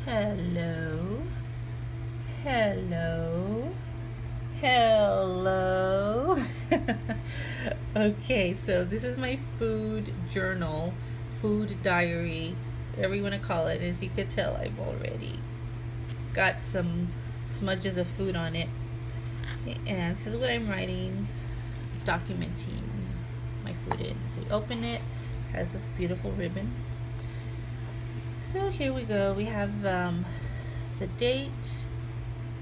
Hello, hello, hello. Okay, so this is my food journal, food diary, whatever you want to call it. As you could tell, I've already got some smudges of food on it. And this is what I'm writing, documenting my food in. So you open it, has this beautiful ribbon. So here we go. We have the date,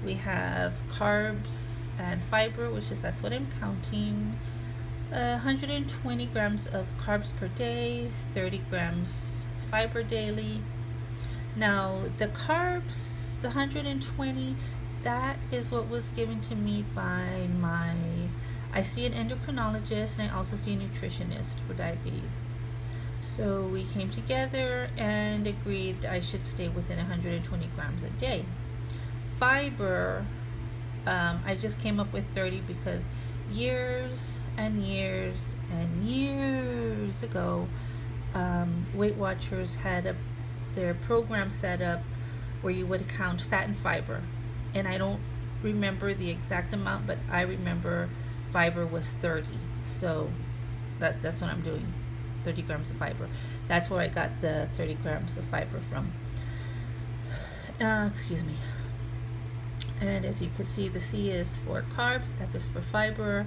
we have carbs and fiber, which is that's what I'm counting. 120 grams of carbs per day, 30 grams fiber daily. Now the carbs, the 120, that is what was given to me by I see an endocrinologist and I also see a nutritionist for diabetes. So we came together and agreed I should stay within 120 grams a day. Fiber, I just came up with 30 because years and years and years ago, Weight Watchers had their program set up where you would count fat and fiber. And I don't remember the exact amount, but I remember fiber was 30. So that's what I'm doing. 30 grams of fiber. That's where I got the 30 grams of fiber from. Excuse me. And as you can see, the C is for carbs, F is for fiber,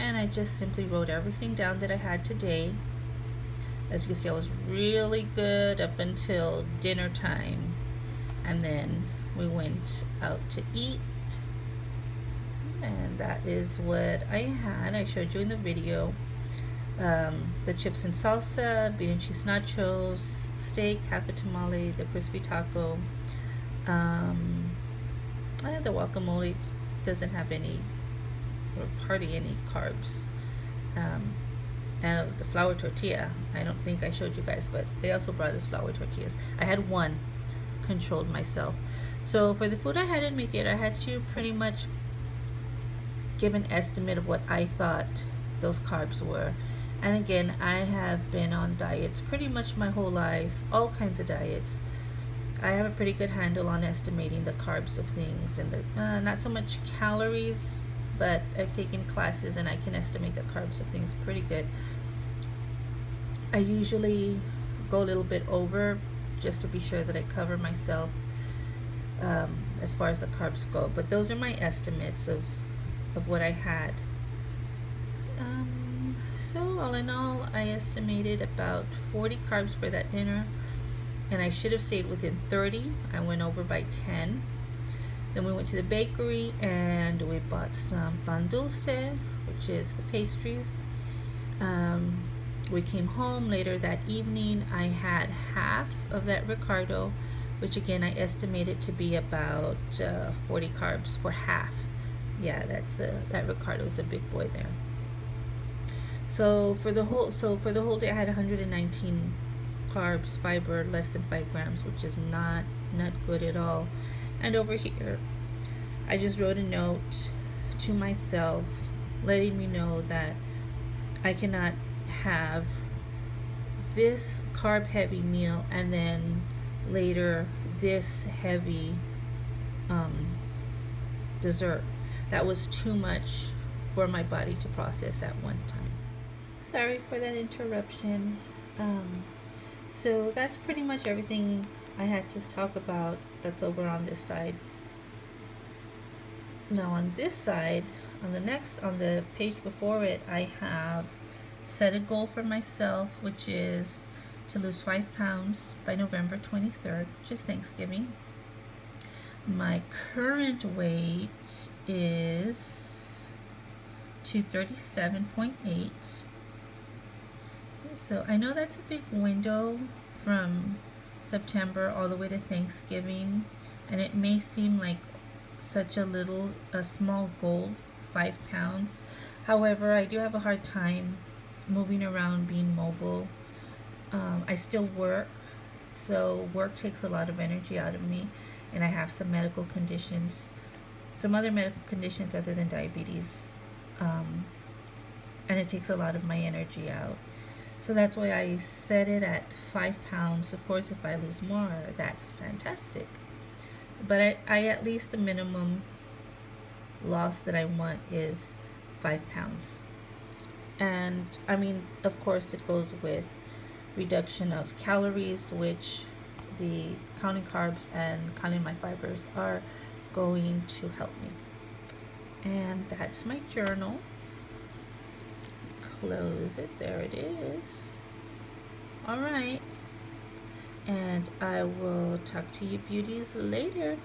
and I just simply wrote everything down that I had today. As you can see, I was really good up until dinner time, and then we went out to eat, and that is what I had. I showed you in the video. The chips and salsa, bean and cheese nachos, steak, half a tamale, the crispy taco. The guacamole doesn't have any, or hardly any carbs. And the flour tortilla, I don't think I showed you guys, but they also brought us flour tortillas. I had one, controlled myself. So for the food I had in my theater, I had to pretty much give an estimate of what I thought those carbs were. And again, I have been on diets pretty much my whole life, all kinds of diets. I have a pretty good handle on estimating the carbs of things and the not so much calories, but I've taken classes and I can estimate the carbs of things pretty good. I usually go a little bit over just to be sure that I cover myself as far as the carbs go. But those are my estimates of what I had. So all in all, I estimated about 40 carbs for that dinner, and I should have stayed within 30. I went over by 10. Then we went to the bakery and we bought some pan dulce, which is the pastries. We came home later that evening. I had half of that Ricardo, which again I estimated to be about 40 carbs for half. Yeah, that Ricardo is a big boy there. So for the whole day I had 119 carbs, fiber less than 5 grams, which is not good at all. And over here I just wrote a note to myself letting me know that I cannot have this carb heavy meal and then later this heavy dessert. That was too much for my body to process at one time. Sorry for that interruption. So that's pretty much everything I had to talk about that's over on this side. Now on this side, on the page before it, I have set a goal for myself, which is to lose 5 pounds by November 23rd, which is Thanksgiving. My current weight is 237.8. So I know that's a big window from September all the way to Thanksgiving, and it may seem like such a small goal, 5 pounds. However, I do have a hard time moving around, being mobile. I still work, so work takes a lot of energy out of me, and I have some medical conditions, some other medical conditions other than diabetes, and it takes a lot of my energy out. So that's why I set it at 5 pounds. Of course, if I lose more, that's fantastic. but I at least the minimum loss that I want is 5 pounds. And I mean, of course, it goes with reduction of calories, which the counting carbs and counting my fibers are going to help me. And that's my journal. Close it. There it is. All right. And I will talk to you beauties later.